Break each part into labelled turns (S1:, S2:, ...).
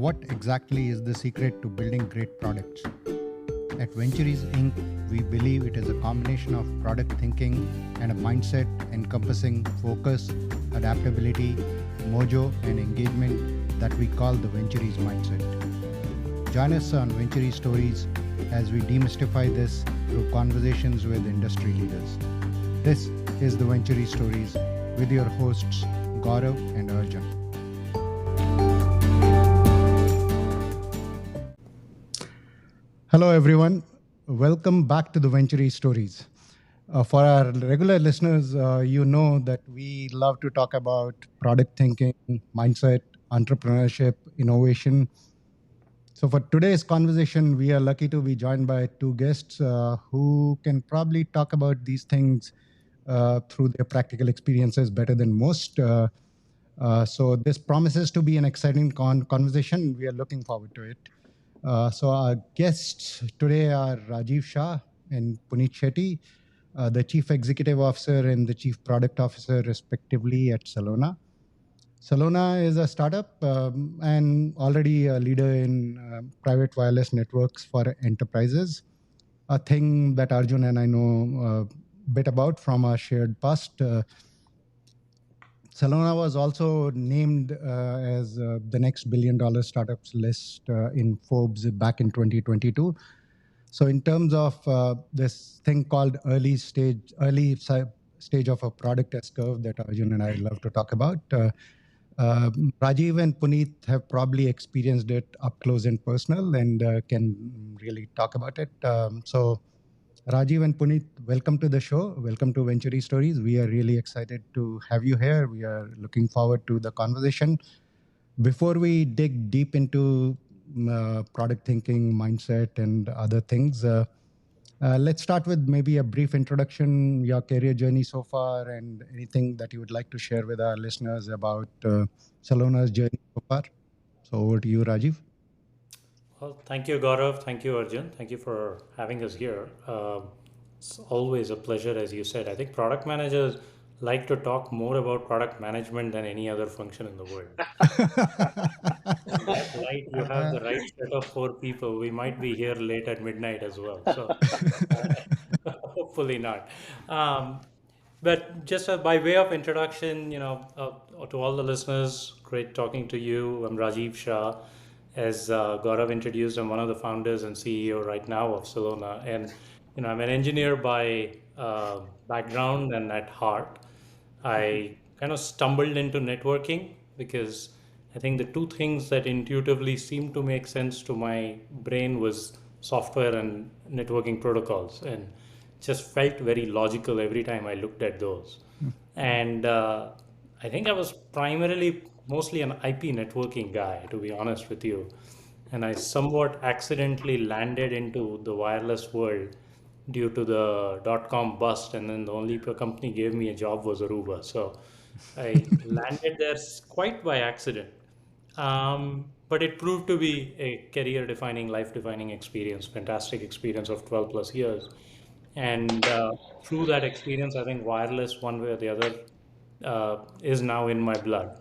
S1: what exactly is the secret to building great products? At Venturies Inc., we believe it is a combination of product thinking and a mindset encompassing focus, adaptability, mojo, and engagement that we call the Venturies mindset. Join us on Venturies Stories as we demystify this through conversations with industry leaders. This is the Venturies Stories with your hosts Gaurav and Arjun. Hello, everyone. Welcome back to the Venturies Stories. For our regular listeners, you know that we love to talk about product thinking, mindset, entrepreneurship, innovation. So for today's conversation, we are lucky to be joined by two guests who can probably talk about these things through their practical experiences better than most. So this promises to be an exciting conversation. We are looking forward to it. So our guests today are Rajeev Shah and Puneet Shetty, the Chief Executive Officer and the Chief Product Officer, respectively, at Celona. Celona is a startup and already a leader in private wireless networks for enterprises, a thing that Arjun and I know a bit about from our shared past. Celona was also named as the next $1 billion startups list in Forbes back in 2022. So in terms of this thing called early stage of a product S-curve that Arjun and I love to talk about, Rajeev and Puneet have probably experienced it up close and personal and can really talk about it. So Rajeev and Puneet, welcome to the show. Welcome to Venturies Stories. We are really excited to have you here. We are looking forward to the conversation. Before we dig deep into product thinking, mindset, and other things, let's start with maybe a brief introduction, your career journey so far, and anything that you would like to share with our listeners about Celona's journey so far. So over to you, Rajeev.
S2: Well, thank you, Gaurav. Thank you, Arjun. Thank you for having us here. It's always a pleasure, as you said. I think product managers like to talk more about product management than any other function in the world. In that light, you have the right set of four people. We might be here late at midnight as well. So hopefully not. Um, but just by way of introduction, to all the listeners, great talking to you. I'm Rajeev Shah. As Gaurav introduced, I'm one of the founders and CEO right now of Salona. And, I'm an engineer by background and at heart. I kind of stumbled into networking because I think the two things that intuitively seemed to make sense to my brain was software and networking protocols, and just felt very logical every time I looked at those. And I think I was primarily mostly an IP networking guy, to be honest with you. And I somewhat accidentally landed into the wireless world due to the dot-com bust, and then the only company gave me a job was Aruba. So I landed there quite by accident. But it proved to be a career-defining, life-defining experience, fantastic experience of 12 plus years. And through that experience, I think wireless, one way or the other, is now in my blood.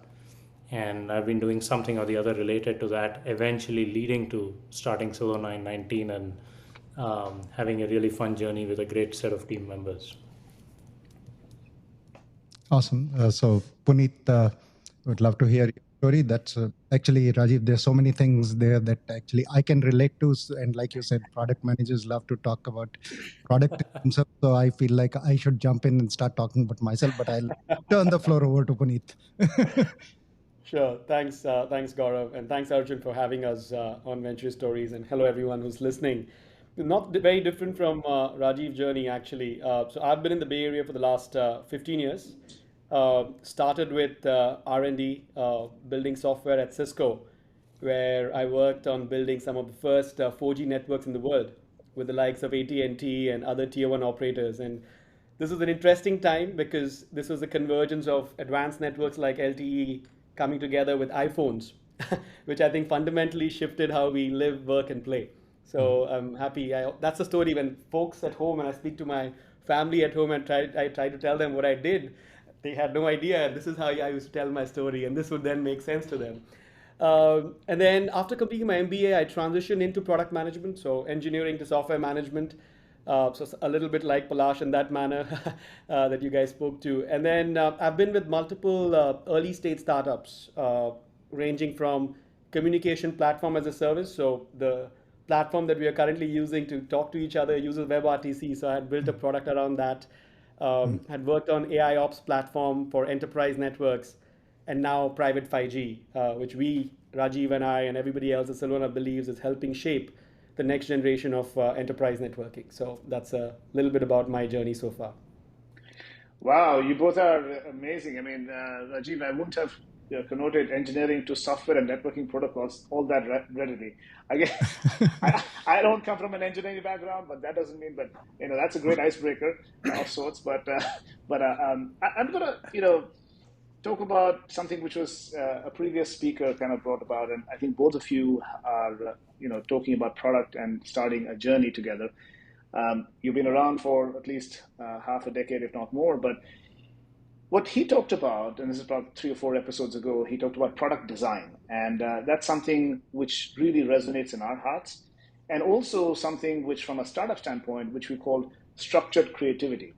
S2: And I've been doing something or the other related to that, eventually leading to starting Celona in 19 and having a really fun journey with a great set of team members.
S1: Awesome. So Puneet, would love to hear your story. That's actually, Rajeev, there's so many things there that actually I can relate to. And like you said, product managers love to talk about product themselves. So I feel like I should jump in and start talking about myself, but I'll turn the floor over to Puneet.
S3: Sure. Thanks, Gaurav, and thanks, Arjun, for having us on Venture Stories. And hello, everyone who's listening. Not very different from Rajiv's journey, actually. So I've been in the Bay Area for the last 15 years. Started with R&D, building software at Cisco, where I worked on building some of the first 4G networks in the world with the likes of AT&T and T and other tier one operators. And this was an interesting time because this was the convergence of advanced networks like LTE coming together with iPhones, which I think fundamentally shifted how we live, work, and play. So I'm happy. That's the story when folks at home, and I speak to my family at home and I try to tell them what I did, they had no idea. This is how I used to tell my story, and this would then make sense to them. And then after completing my MBA, I transitioned into product management, so engineering to software management. So a little bit like Palash in that manner that you guys spoke to. And then I've been with multiple early stage startups, ranging from communication platform as a service. So the platform that we are currently using to talk to each other uses WebRTC. So I had built a product around that. Had worked on AI ops platform for enterprise networks, and now private 5G, which we, Rajiv and I, and everybody else at Celona believes is helping shape the next generation of enterprise networking. So that's a little bit about my journey so far.
S4: Wow, you both are amazing. I mean, Rajiv, I wouldn't have connoted engineering to software and networking protocols all that readily. I guess I don't come from an engineering background, but that doesn't mean. But that's a great icebreaker of sorts. I'm gonna talk about something which was a previous speaker kind of brought about, and I think both of you are talking about product and starting a journey together. You've been around for at least half a decade, if not more. But what he talked about, and this is about 3 or 4 episodes ago, he talked about product design. And that's something which really resonates in our hearts. And also something which, from a startup standpoint, which we call structured creativity.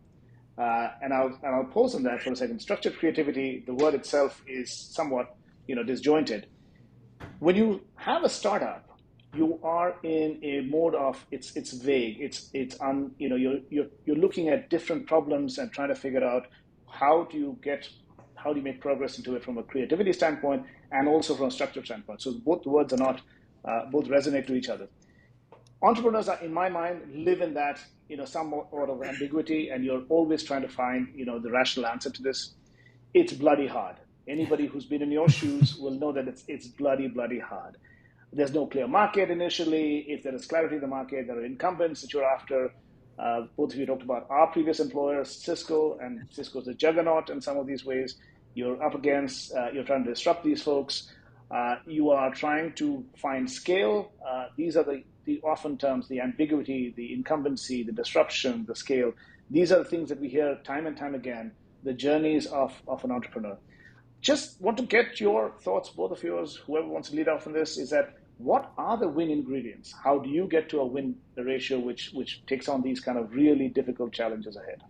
S4: And I'll pause on that for a second. Structured creativity, the word itself is somewhat disjointed. When you have a startup, you are in a mode of it's vague. You're looking at different problems and trying to figure out how do you get how do you make progress into it from a creativity standpoint and also from a structure standpoint. So both words are not both resonate to each other. Entrepreneurs are, in my mind, live in that somewhat of ambiguity, and you're always trying to find the rational answer to this. It's bloody hard. Anybody who's been in your shoes will know that it's bloody hard. There's no clear market initially. If there is clarity in the market, there are incumbents that you're after. Both of you talked about our previous employers, Cisco, and Cisco's a juggernaut in some of these ways. You're up against, you're trying to disrupt these folks. You are trying to find scale. These are the often terms, the ambiguity, the incumbency, the disruption, the scale. These are the things that we hear time and time again, the journeys of an entrepreneur. Just want to get your thoughts, both of yours, whoever wants to lead off on this, is that what are the win ingredients? How do you get to a win ratio which takes on these kind of really difficult challenges ahead?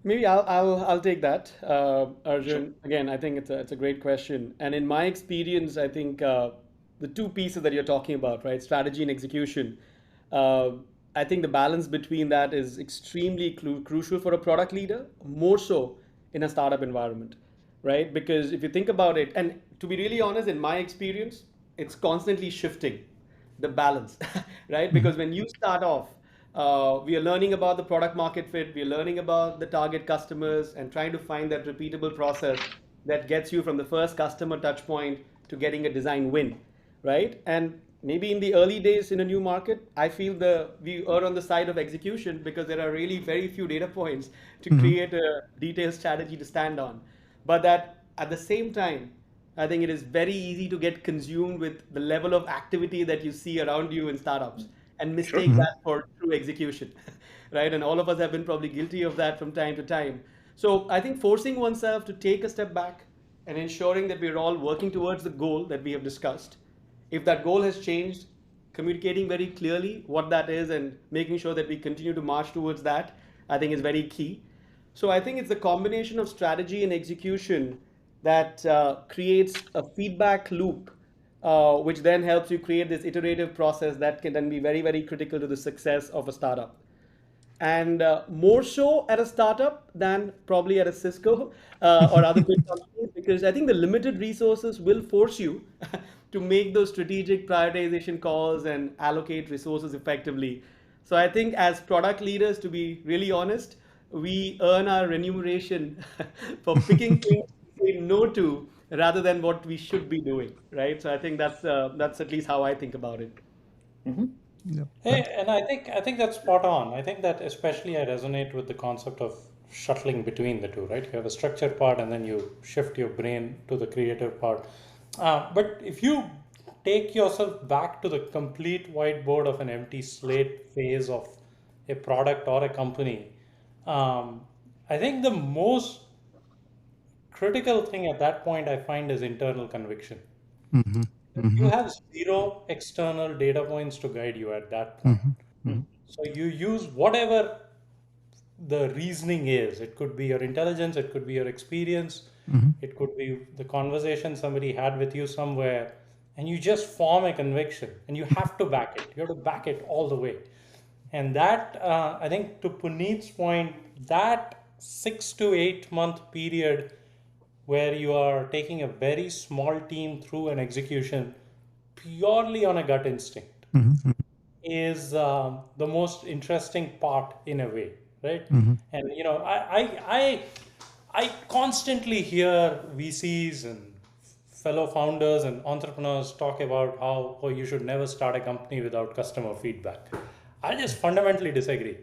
S3: Maybe I'll take that,
S4: Sure.
S3: Arjun. Again, I think it's a great question, and in my experience, I think the two pieces that you're talking about, right, strategy and execution. Uh, I think the balance between that is extremely crucial for a product leader, more so in a startup environment, right? Because if you think about it, and to be really honest, in my experience, it's constantly shifting the balance, right? Because when you start off, we are learning about the product market fit, we are learning about the target customers, and trying to find that repeatable process that gets you from the first customer touch point to getting a design win, right? And maybe in the early days in a new market, I feel we are on the side of execution because there are really very few data points to create a detailed strategy to stand on. But that at the same time, I think it is very easy to get consumed with the level of activity that you see around you in startups and
S4: Sure.
S3: mistake that for true execution, right? And all of us have been probably guilty of that from time to time. So I think forcing oneself to take a step back and ensuring that we're all working towards the goal that we have discussed. If that goal has changed, communicating very clearly what that is and making sure that we continue to march towards that, I think is very key. So I think it's the combination of strategy and execution that creates a feedback loop, which then helps you create this iterative process that can then be very, very critical to the success of a startup. And more so at a startup than probably at a Cisco or other big companies, because I think the limited resources will force you to make those strategic prioritization calls and allocate resources effectively. So I think as product leaders, to be really honest, we earn our remuneration for picking things to say no to rather than what we should be doing, right? So I think that's at least how I think about it.
S4: Hmm.
S1: Yep.
S2: Hey, and I think that's spot on. I think that especially I resonate with the concept of shuttling between the two, right? You have a structured part and then you shift your brain to the creative part. But if you take yourself back to the complete whiteboard of an empty slate phase of a product or a company, um, I think the most critical thing at that point I find is internal conviction.
S1: Mm-hmm.
S2: You
S1: Mm-hmm.
S2: have zero external data points to guide you at that point.
S1: Mm-hmm. Mm-hmm.
S2: So you use whatever the reasoning is. It could be your intelligence, it could be your experience,
S1: Mm-hmm.
S2: it could be the conversation somebody had with you somewhere, and you just form a conviction and you have to back it. You have to back it all the way. And that, I think, to Puneet's point, that 6 to 8 month period where you are taking a very small team through an execution purely on a gut instinct
S1: Mm-hmm.
S2: is the most interesting part in a way, right?
S1: Mm-hmm.
S2: And I constantly hear VCs and fellow founders and entrepreneurs talk about how, oh, you should never start a company without customer feedback. I just fundamentally disagree.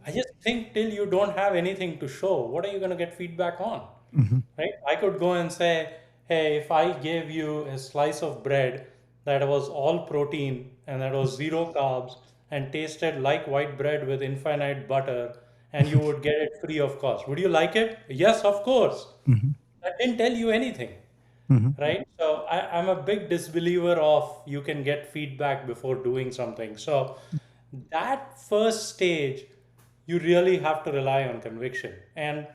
S2: I just think till you don't have anything to show, what are you going to get feedback on?
S1: Mm-hmm.
S2: Right? I could go and say, hey, if I gave you a slice of bread that was all protein and that was zero carbs and tasted like white bread with infinite butter, and you would get it free of cost, would you like it? Yes, of course.
S1: Mm-hmm.
S2: That didn't tell you anything,
S1: Mm-hmm.
S2: right? So I'm a big disbeliever of you can get feedback before doing something. So that first stage, you really have to rely on conviction. And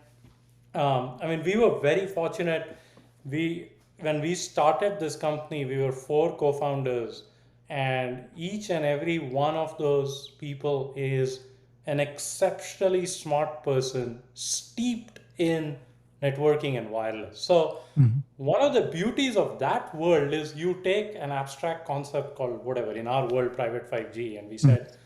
S2: I mean, we were very fortunate. We When we started this company, we were four co-founders, and each and every one of those people is an exceptionally smart person, steeped in networking and wireless. So
S1: Mm-hmm.
S2: one of the beauties of that world is you take an abstract concept called whatever, in our world, private 5G, and we said,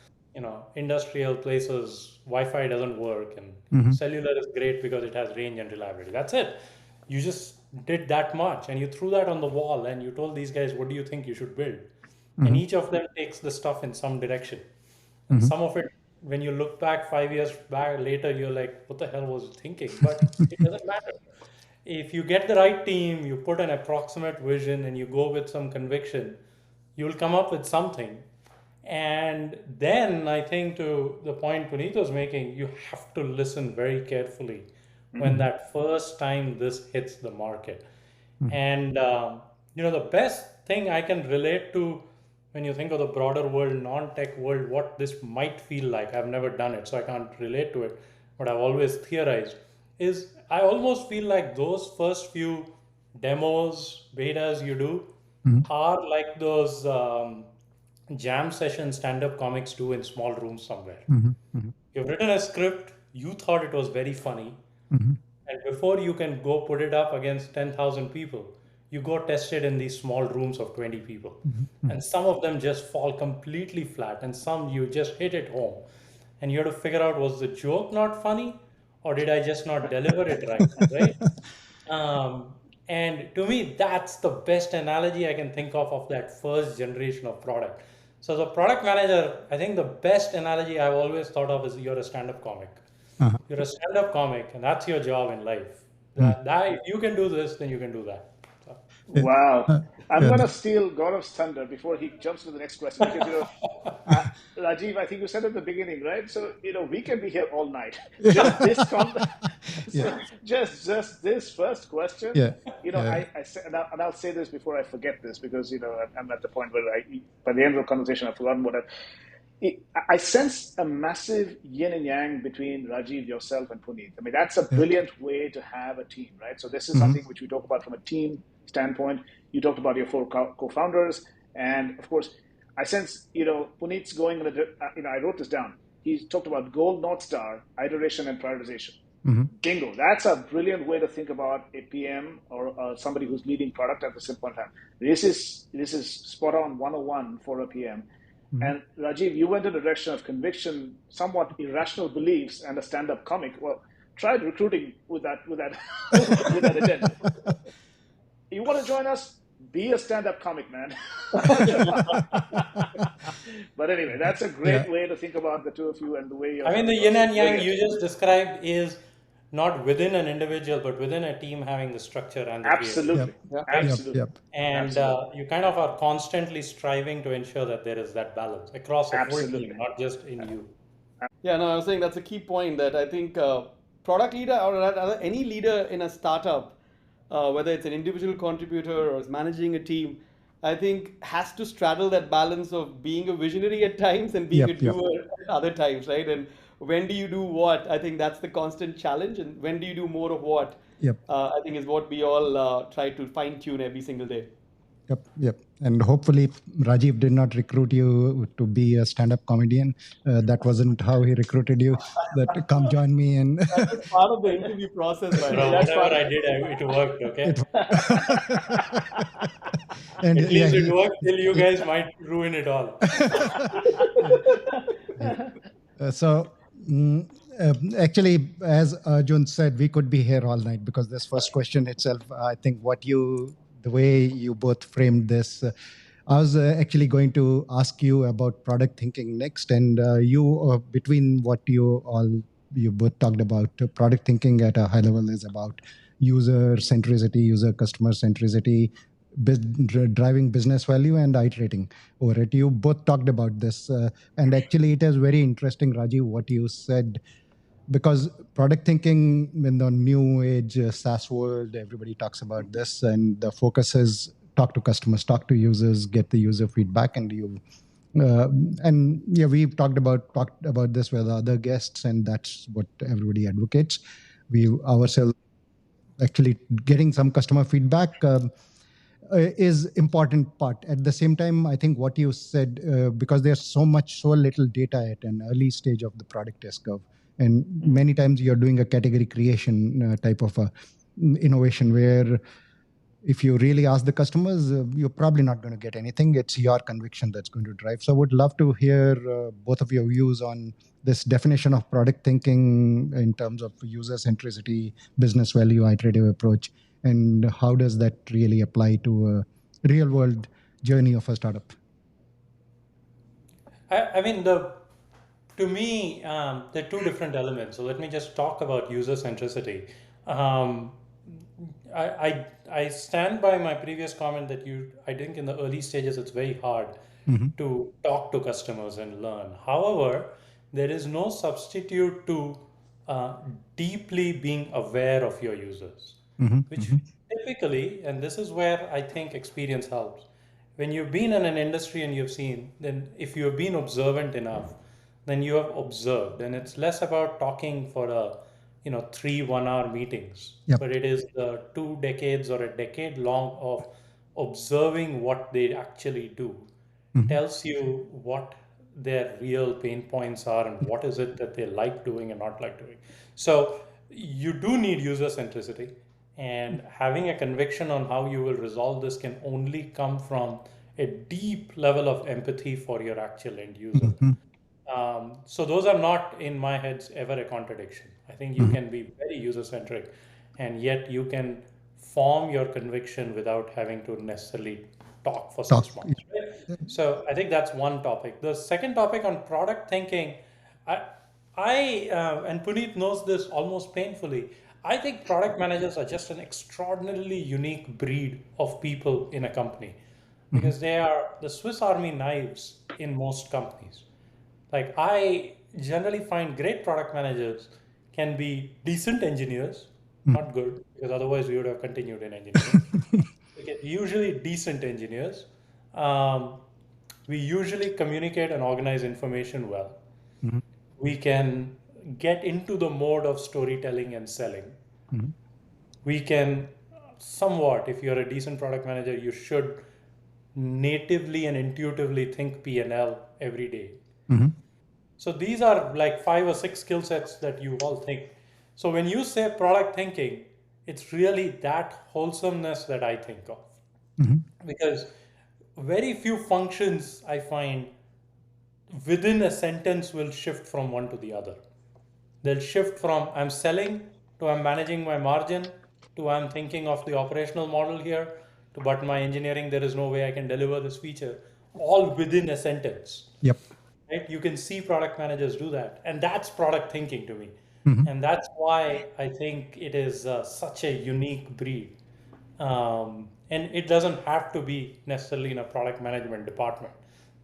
S2: industrial places, Wi-Fi doesn't work, and
S1: Mm-hmm.
S2: cellular is great because it has range and reliability. That's it. You just did that much, and you threw that on the wall, and you told these guys, what do you think you should build? And
S1: Mm-hmm.
S2: each of them takes the stuff in some direction. And
S1: Mm-hmm.
S2: some of it, when you look back 5 years back later, you're like, what the hell was I thinking? But it doesn't matter. If you get the right team, you put an approximate vision, and you go with some conviction, you'll come up with something. And then I think, to the point Puneet was making, you have to listen very carefully when
S1: Mm-hmm.
S2: that first time this hits the market.
S1: Mm-hmm.
S2: And the best thing I can relate to, when you think of the broader world, non-tech world, what this might feel like. I've never done it, so I can't relate to it, but I've always theorized, is I almost feel like those first few demos, betas you do
S1: Mm-hmm.
S2: are like those jam session stand-up comics do in small rooms somewhere.
S1: Mm-hmm. Mm-hmm.
S2: You've written a script, you thought it was very funny,
S1: Mm-hmm.
S2: and before you can go put it up against 10,000 people, you go test it in these small rooms of 20 people.
S1: Mm-hmm.
S2: And some of them just fall completely flat, and some you just hit it home. And you have to figure out, was the joke not funny, or did I just not deliver it right? Right? And to me, that's the best analogy I can think of that first generation of product. So, the product manager, I think the best analogy I've always thought of is you're a stand up comic.
S1: Uh-huh.
S2: You're a stand-up comic, and that's your job in life.
S1: Mm.
S2: That if you can do this, then you can do that. So,
S1: Yeah.
S4: Wow. I'm
S1: Yeah.
S4: going to steal Gaurav's thunder before he jumps to the next question because, uh, Rajiv, I think you said at the beginning, right? So, we can be here all night. Just this
S1: Yeah.
S4: just this first question.
S1: Yeah. Yeah.
S4: I say, and I'll say this before I forget this because, I'm at the point where by the end of the conversation, I've forgotten what I sense a massive yin and yang between Rajiv, yourself, and Puneet. I mean, that's a
S1: Yeah.
S4: brilliant way to have a team, right? So this is
S1: Mm-hmm.
S4: something which we talk about from a team standpoint. You talked about your four co-founders, and of course, I sense Puneet's going. I wrote this down. He talked about goal, north star, iteration, and prioritization.
S1: Mm-hmm.
S4: Bingo. That's a brilliant way to think about a PM or somebody who's leading product at the same point in time. This is spot on 101 for a PM.
S1: Mm-hmm.
S4: And Rajiv, you went in the direction of conviction, somewhat irrational beliefs, and a stand-up comic. Well, try recruiting with that with that agenda. You want to join us? Be a stand-up comic, man. But anyway, that's a
S1: Yeah.
S4: great way to think about the two of you and the way you're
S2: I mean, the
S4: coming
S2: yin
S4: across.
S2: and yang
S4: Brilliant.
S2: you just described is not within an individual, but within a team having the structure and the creativity.
S1: Yep.
S4: Absolutely.
S3: Yeah.
S2: Right?
S1: Yep.
S4: Absolutely.
S1: Yep.
S2: And
S4: Absolutely.
S2: you kind of are constantly striving to ensure that there is that balance across a full team,
S4: Absolutely.
S2: not just in you.
S3: Yeah, no, I was saying that's a key point that I think product leader or rather any leader in a startup whether it's an individual contributor or is managing a team, I think has to straddle that balance of being a visionary at times and being a
S1: Yep, yep,
S3: doer at other times, right? And when do you do what? I think that's the constant challenge. And when do you do more of what?
S1: yep.
S3: I think is what we all try to fine tune every single day.
S1: Yep, yep. And hopefully, Rajiv did not recruit you to be a stand-up comedian. That wasn't how he recruited you. That come join me and
S3: That was part of the interview process, by the
S2: Bro,
S3: way.
S4: That's
S2: whatever
S4: part of
S2: I did, it worked.
S1: it.
S2: Okay,
S1: And
S2: at
S1: yeah,
S2: least it worked till you guys might ruin it all.
S1: he so actually, as Arjun said, we could be here all night because this first question itself, I think the way you both framed this, I was actually going to ask you about product thinking next, and between what you both talked about, product thinking at a high level is about user centricity, user customer centricity, driving business value, and iterating over it. You both talked about this. And actually, it is very interesting, Rajiv, what you said, because product thinking in the new age SaaS world, everybody talks about this, and the focus is talk to customers, talk to users, get the user feedback, and uh, and yeah, we've talked about this with other guests, and that's what everybody advocates. We ourselves actually getting some customer feedback. Is important part. At the same time, I think what you said, because there's so little data at an early stage of the product test curve, and many times you're doing a category creation type of a innovation where if you really ask the customers, you're probably not going to get anything. It's your conviction that's going to drive. So I would love to hear both of your views on this definition of product thinking in terms of user centricity, business value, iterative approach, and how does that really apply to a real world journey of a startup?
S2: I mean, to me, there are two different elements. So let me just talk about user centricity. Um, I stand by my previous comment that I think in the early stages it's very hard
S1: Mm-hmm.
S2: to talk to customers and learn. However, there is no substitute to uh, deeply being aware of your users,
S1: Mm-hmm.
S2: which
S1: Mm-hmm.
S2: typically, and this is where I think experience helps. When you've been in an industry and you've seen, then if you have been observant enough, then you have observed, and it's less about talking for a 3 1 hour meetings,
S1: Yep.
S2: but it is the 2 decades or a decade long of observing what they actually do
S1: Mm-hmm.
S2: tells you what their real pain points are and what is it that they like doing and not like doing. So you do need user centricity, and having a conviction on how you will resolve this can only come from a deep level of empathy for your actual end user.
S1: Mm-hmm.
S2: So those are not in my heads ever a contradiction. I think you
S1: Mm-hmm.
S2: can be very user centric, and yet you can form your conviction without having to necessarily talk for
S1: Talk.
S2: 6 months. Right? So I think that's one topic. The second topic on product thinking, I, and Puneet knows this almost painfully. I think product managers are just an extraordinarily unique breed of people in a company
S1: Mm-hmm.
S2: because they are the Swiss Army knives in most companies. Like I generally find great product managers can be decent engineers, not good, because otherwise we would have continued in engineering. Okay, usually decent engineers. Um, we usually communicate and organize information well.
S1: Mm-hmm.
S2: We can get into the mode of storytelling and selling.
S1: Mm-hmm.
S2: We can somewhat, if you're a decent product manager, you should natively and intuitively think P&L every day.
S1: Mm-hmm.
S2: So these are like 5 or 6 skill sets that you all think. So when you say product thinking, it's really that wholesomeness that I think of.
S1: Mm-hmm.
S2: Because very few functions I find within a sentence will shift from one to the other. They'll shift from I'm selling to I'm managing my margin to I'm thinking of the operational model here to but my engineering, there is no way I can deliver this feature, all within a sentence.
S1: Yep.
S2: Right? You can see product managers do that, and that's product thinking to me,
S1: Mm-hmm.
S2: and that's why I think it is such a unique breed. And it doesn't have to be necessarily in a product management department.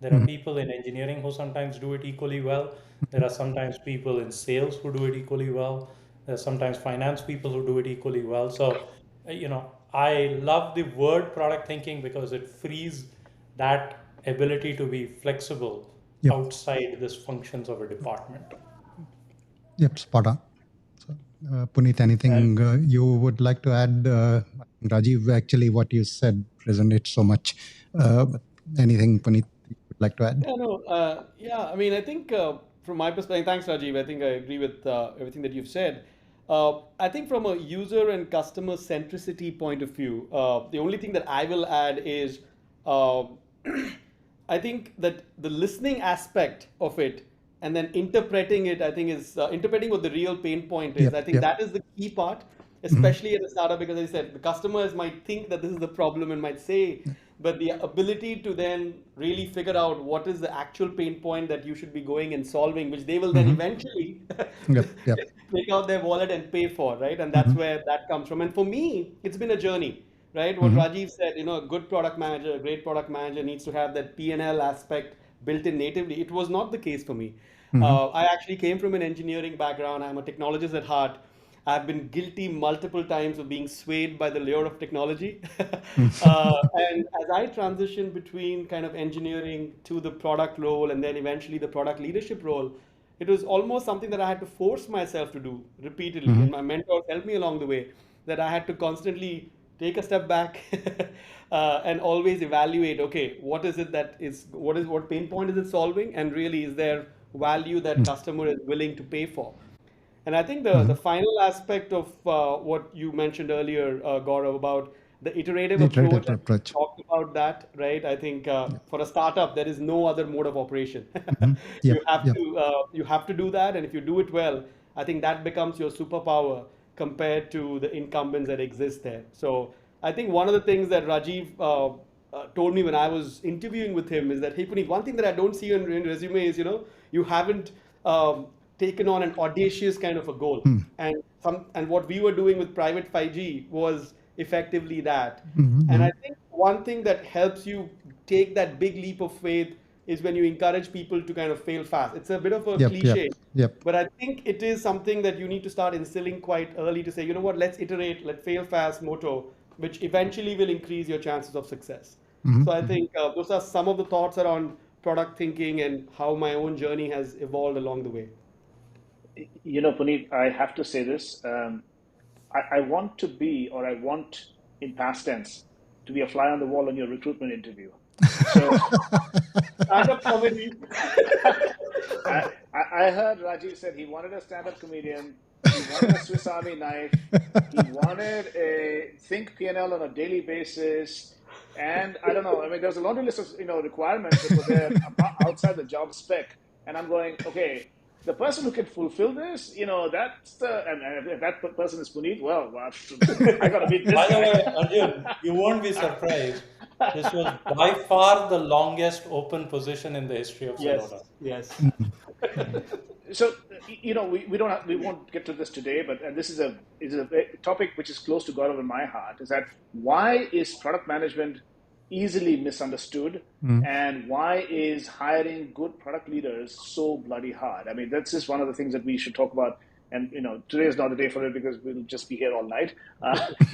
S2: There are
S1: Mm-hmm.
S2: people in engineering who sometimes do it equally well. There are sometimes people in sales who do it equally well. There are sometimes finance people who do it equally well. So I love the word product thinking because it frees that ability to be flexible
S1: Yep.
S2: outside this functions of a department.
S1: Yep. Spot on. So, Puneet, anything you would like to add? Rajiv, actually, what you said resonates so much. But anything, Puneet, you would like to add?
S3: Yeah, no, yeah, I mean, I think from my perspective, thanks, Rajiv. I think I agree with everything that you've said. I think from a user and customer centricity point of view, the only thing that I will add is uh, I think that the listening aspect of it and then interpreting it, I think is interpreting what the real pain point is.
S1: Yep.
S3: I think
S1: Yep.
S3: that is the key part,
S1: Mhm.
S3: especially at a startup, because as I said, the customers might think that this is the problem and might say, but the ability to then really figure out what is the actual pain point that you should be going and solving, which they will then
S1: Mhm.
S3: eventually
S1: Yep. Yep.
S3: take out their wallet and pay for, right? And that's
S1: Mhm.
S3: where that comes from. And for me, it's been a journey, right? What
S1: Mhm.
S3: Rajiv said, a good product manager, a great product manager needs to have that P&L aspect built in natively. It was not the case for me.
S1: Mhm.
S3: I actually came from an engineering background. I'm a technologist at heart. I've been guilty multiple times of being swayed by the lure of technology. And as I transitioned between kind of engineering to the product role and then eventually the product leadership role, it was almost something that I had to force myself to do repeatedly.
S1: Mhm.
S3: And my mentors helped me along the way that I had to constantly take a step back and always evaluate, okay, what pain point is it solving? And really, is there value that customer is willing to pay for? And I think the
S1: Mhm.
S3: final aspect of what you mentioned earlier, Gaurav, about the iterative
S1: The
S3: approach,
S1: iterative
S3: I think we
S1: approach.
S3: talked about that, right? I think
S1: Yep.
S3: for a startup, there is no other mode of operation.
S1: Mhm. Yep. Yep.
S3: You have to do that, and if you do it well, I think that becomes your superpower compared to the incumbents that exist there. So I think one of the things that Rajiv told me when I was interviewing with him is that, hey, Puneet, one thing that I don't see in your resume is, you haven't taken on an audacious kind of a goal.
S1: Mhm.
S3: And what we were doing with private 5G was effectively that. And I
S1: Mhm.
S3: think one thing that helps you take that big leap of faith is when you encourage people to kind of fail fast. It's a bit of a
S1: Yep.
S3: cliche,
S1: Yep. Yep.
S3: but I think it is something that you need to start instilling quite early to say, you know what, let's iterate, let's fail fast motto, which eventually will increase your chances of success. So I
S1: Mhm.
S3: think those are some of the thoughts around product thinking and how my own journey has evolved along the way.
S4: Puneet, I have to say this. I want to be, or I want in past tense, to be a fly on the wall on your recruitment interview. So
S3: Stand-up comedy.
S4: I, I heard Rajiv said he wanted a stand-up comedian. He wanted a Swiss Army knife. He wanted a think P&L on a daily basis. And I don't know. I mean, there's a laundry list of requirements that were there outside the job spec. And I'm going, okay, the person who can fulfill this, that's the and if that person is Puneet, well, I got to meet this
S2: By the
S4: guy.
S2: way, Arjun, you won't be surprised. This was by far the longest open position in the history of
S3: Yes,
S2: Salona.
S3: yes.
S1: Mhm.
S4: So we won't get to this today, but this is a topic which is close to God in my heart. Is that why is product management easily misunderstood,
S1: Mhm.
S4: and why is hiring good product leaders so bloody hard? I mean, that's just one of the things that we should talk about. And today is not the day for it because we'll just be here all night.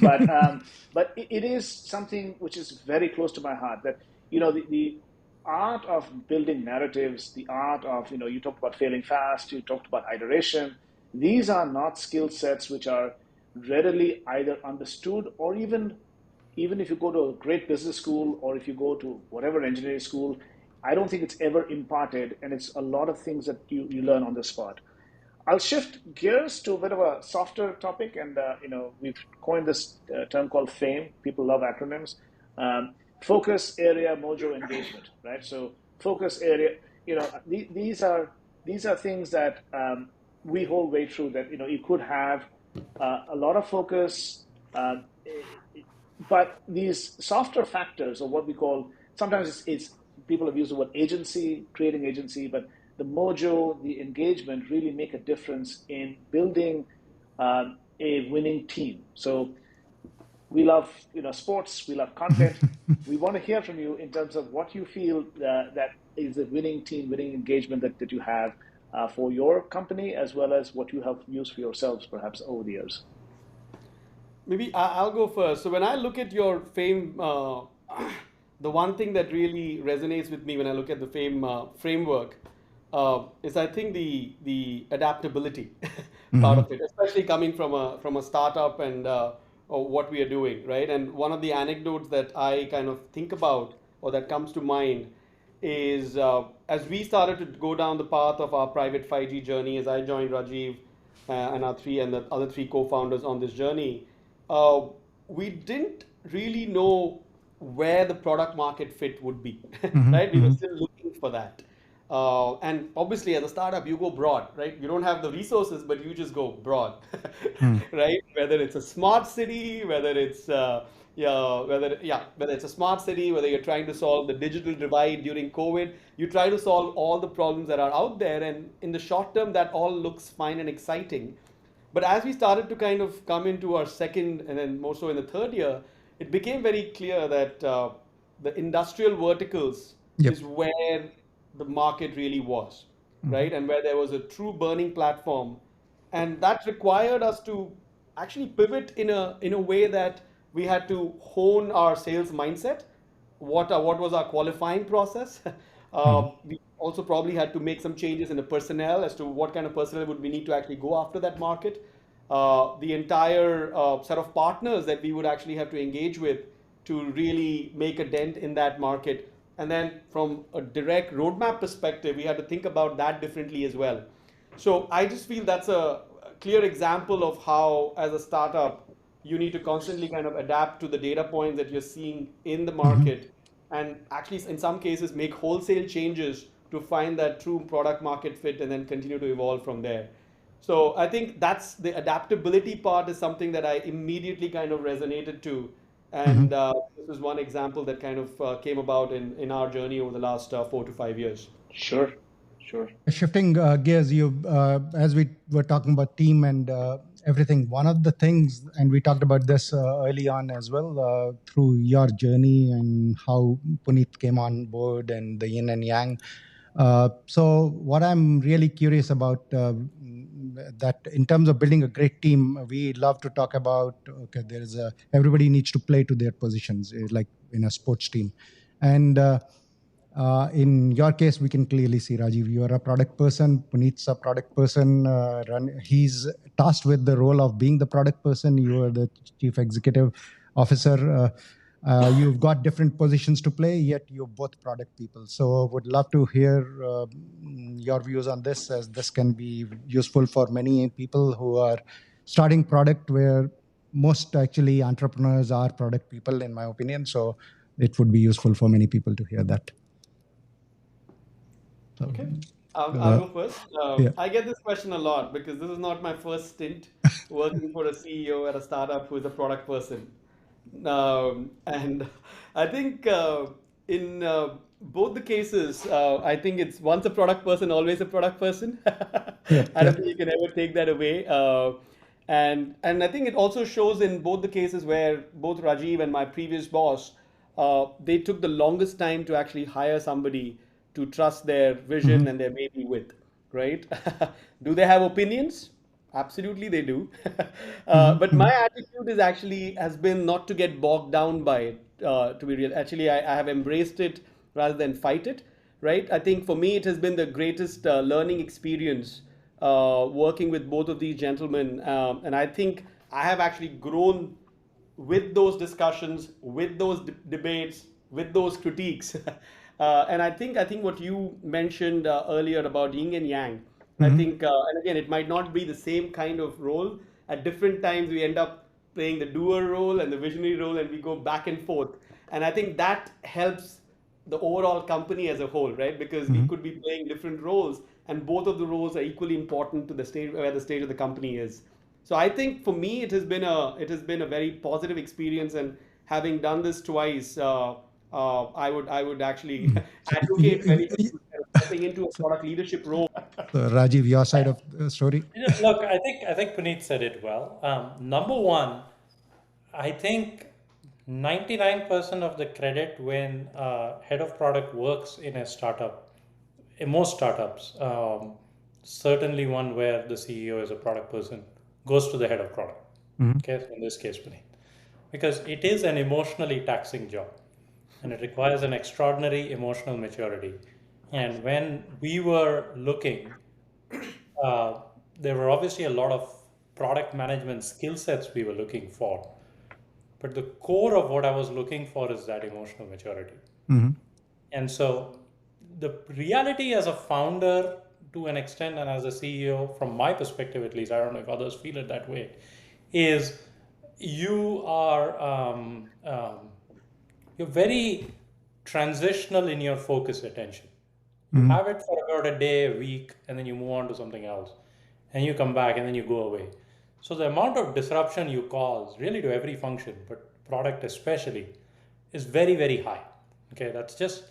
S4: But it is something which is very close to my heart. That the art of building narratives, the art of, you talked about failing fast, you talked about iteration. These are not skill sets which are readily either understood, or even if you go to a great business school or if you go to whatever engineering school, I don't think it's ever imparted. And it's a lot of things that you learn on the spot. I'll shift gears to a bit of a softer topic, and we've coined this term called FAME. People love acronyms. Um, Focus, area, mojo, engagement. Right. So focus area. These are things that we hold way true. That you could have a lot of focus, um, but these softer factors, or what we call, sometimes it's people have used the word agency, creating agency, but the mojo, the engagement really make a difference in building a winning team. So we love sports, we love content. We want to hear from you in terms of what you feel that is a winning team, winning engagement that you have for your company, as well as what you have used for yourselves perhaps over the years.
S3: Maybe I'll go first. So when I look at your fame, the one thing that really resonates with me when I look at the fame framework is I think the adaptability part
S1: Hmm.
S3: of it, especially coming from a startup and or what we are doing, right? And one of the anecdotes that I kind of think about or that comes to mind is as we started to go down the path of our private 5G journey, as I joined Rajiv and our three and the other three co-founders on this journey, uh, we didn't really know where the product market fit would be,
S1: Hmm.
S3: right? We were
S1: Hmm.
S3: still looking for that. And obviously, as a startup, you go broad, right? You don't have the resources, but you just go broad, right? Whether it's a smart city, whether it's whether it's a smart city, whether you're trying to solve the digital divide during COVID, you try to solve all the problems that are out there, and in the short term, that all looks fine and exciting. But as we started to kind of come into our second and then more so in the third year, it became very clear that the industrial verticals
S1: Yep.
S3: is where the market really was,
S1: Hmm.
S3: right? And where there was a true burning platform. And that required us to actually pivot in a way that we had to hone our sales mindset. What was our qualifying process?
S1: Hmm.
S3: We also probably had to make some changes in the personnel as to what kind of personnel would we need to actually go after that market. The entire set of partners that we would actually have to engage with to really make a dent in that market. And then from a direct roadmap perspective, we had to think about that differently as well. So I just feel that's a clear example of how, as a startup, you need to constantly kind of adapt to the data points that you're seeing in the
S1: Hmm.
S3: market, and actually, in some cases, make wholesale changes to find that true product market fit and then continue to evolve from there. So I think that's the adaptability part is something that I immediately kind of resonated to.
S1: Hmm.
S3: And this is one example that kind of came about in our journey over the last 4 to 5 years.
S4: Sure, sure.
S1: Shifting gears, as we were talking about team and everything, one of the things, and we talked about this early on as well, through your journey and how Puneet came on board and the yin and yang. So, what I'm really curious about, that in terms of building a great team, we love to talk about. Okay, there is a everybody needs to play to their positions, like in a sports team, and in your case, we can clearly see, Rajiv, you are a product person. Puneet's a product person. He's tasked with the role of being the product person. You are the chief executive officer. You've got different positions to play, yet you're both product people. So, would love to hear your views on this, as this can be useful for many people who are starting product, where most actually entrepreneurs are product people, in my opinion. So, it would be useful for many people to hear that. So,
S3: Okay, I'll
S1: uh,
S3: go first.
S1: yeah.
S3: I get this question a lot because this is not my first stint working for a CEO at a startup who is a product person. And I think in both the cases, I think it's once a product person, always a product person.
S1: Yep.
S3: I don't
S1: Yep.
S3: think you can ever take that away. And I think it also shows in both the cases where both Rajiv and my previous boss, they took the longest time to actually hire somebody to trust their
S1: Hmm.
S3: vision and their baby with, right? Do they have opinions? Absolutely, they do.
S1: Hmm.
S3: But
S1: Hmm.
S3: my attitude is actually has been not to get bogged down by it. To be real, actually, I have embraced it rather than fight it. Right? I think for me, it has been the greatest learning experience working with both of these gentlemen, and I think I have actually grown with those discussions, with those debates, with those critiques. And I think what you mentioned earlier about yin and yang. I
S1: Hmm.
S3: think, and again, it might not be the same kind of role. At different times, we end up playing the doer role and the visionary role, and we go back and forth. And I think that helps the overall company as a whole, right? Because we
S1: Hmm.
S3: could be playing different roles, and both of the roles are equally important to the stage where the stage of the company is. So I think for me, it has been a very positive experience, and having done this twice, I would actually
S1: So,
S3: advocate for anybody who's kind of stepping into a product leadership role.
S1: Rajiv, your side of the story.
S2: Look, I think Puneet said it well. Number one, I think 99% of the credit when head of product works in a startup, in most startups, certainly one where the CEO is a product person, goes to the head of product. Okay, so in this case, Puneet, because it is an emotionally taxing job and it requires an extraordinary emotional maturity. And when we were looking, uh, there were obviously a lot of product management skill sets we were looking for. But the core of what I was looking for is that emotional maturity. And so the reality as a founder to an extent and as a CEO, from my perspective at least, I don't know if others feel it that way, is you are you're very transitional in your focus attention. You have it for about a day, a week, and then you move on to something else. And you come back and then you go away. So the amount of disruption you cause, really to every function, but product especially, is very, very high. Okay, that's just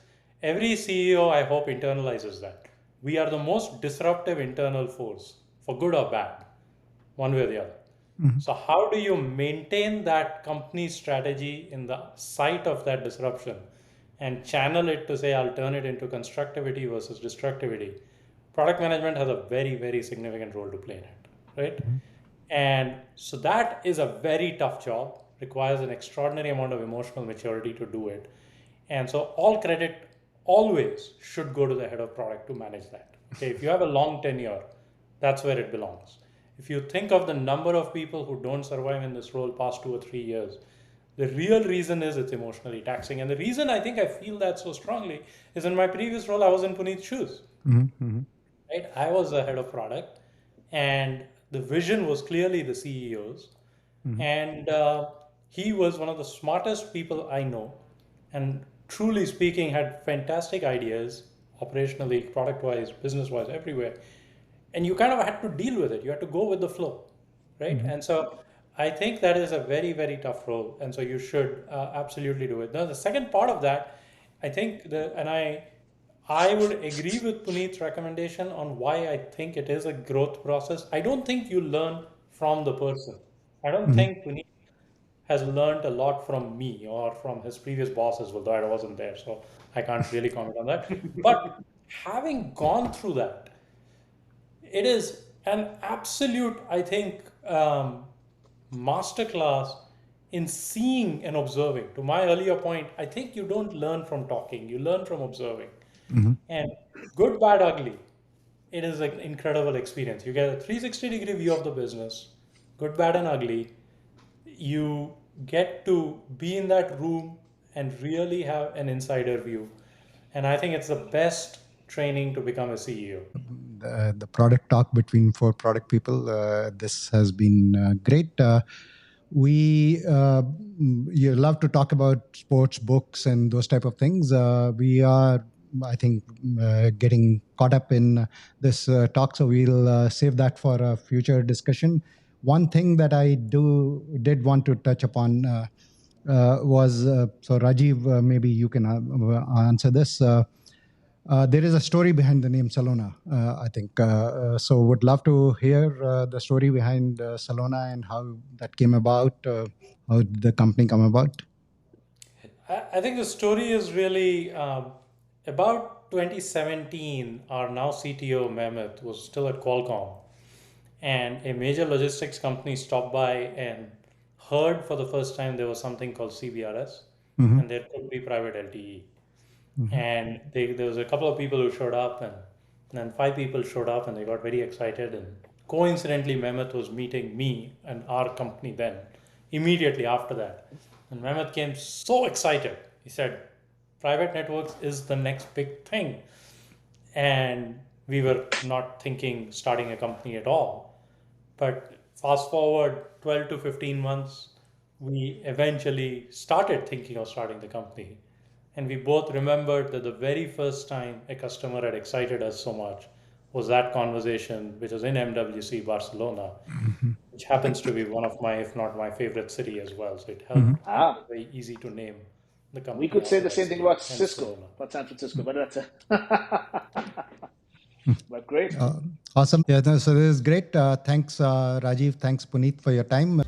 S2: every CEO, I hope, internalizes that. We are the most disruptive internal force, for good or bad, one way or the other. So, how do you maintain that company strategy in the sight of that disruption and channel it to say, I'll turn it into constructivity versus destructivity? Product management has a very, very significant role to play in it, right? And so, that is a very tough job, requires an extraordinary amount of emotional maturity to do it. And so, all credit always should go to the head of product to manage that. Okay, if you have a long tenure, that's where it belongs. If you think of the number of people who don't survive in this role past 2 or 3 years, the real reason is it's emotionally taxing. And the reason I think I feel that so strongly is in my previous role, I was in Puneet's shoes. Right? I was the head of product, and the vision was clearly the CEO's. And he was one of the smartest people I know, and truly speaking, had fantastic ideas, operationally, product wise, business wise, everywhere. And you kind of had to deal with it. You had to go with the flow, right? And so I think that is a very, very tough role. And so you should absolutely do it. Now, the second part of that, I think, I would agree with Puneet's recommendation on why I think it is a growth process. I don't think you learn from the person. I don't think Puneet has learned a lot from me or from his previous bosses, although I wasn't there, so I can't really comment on that. But having gone through that, it is an absolute, I think, masterclass in seeing and observing. To my earlier point, I think you don't learn from talking, you learn from observing. And good, bad, ugly, it is an incredible experience. You get a 360-degree view of the business, good, bad, and ugly. You get to be in that room and really have an insider view. And I think it's the best training to become a CEO.
S1: The product talk between four product people. This has been great. We You love to talk about sports, books, and those type of things. We are, I think, getting caught up in this talk, so we'll save that for a future discussion. One thing that I did want to touch upon was so Rajiv, maybe you can answer this. There is a story behind the name Salona, I think. So would love to hear the story behind Salona and how that came about, how did the company come about?
S2: I think the story is really about 2017. Our now CTO Mehmet was still at Qualcomm, and a major logistics company stopped by and heard for the first time there was something called CBRS, and there could be private LTE. And there was a couple of people who showed up, and then five people showed up, and they got very excited. And coincidentally, Mehmet was meeting me and our company then, immediately after that. And Mehmet came so excited. He said, private networks is the next big thing. And we were not thinking starting a company at all. But fast forward 12 to 15 months, we eventually started thinking of starting the company. And we both remembered that the very first time a customer had excited us so much was that conversation, which was in MWC Barcelona, which happens to be one of my, if not my favorite city as well. So it helped make it
S4: Ah,
S2: very easy to name the
S4: we
S2: company
S4: could say
S2: after
S4: the
S2: that
S4: same thing
S2: city,
S4: about
S2: hence
S4: Cisco,
S2: Salona.
S4: about San Francisco, but that's but great.
S1: Awesome. Yeah, no, so this is great. Thanks, Rajiv. Thanks, Puneet, for your time.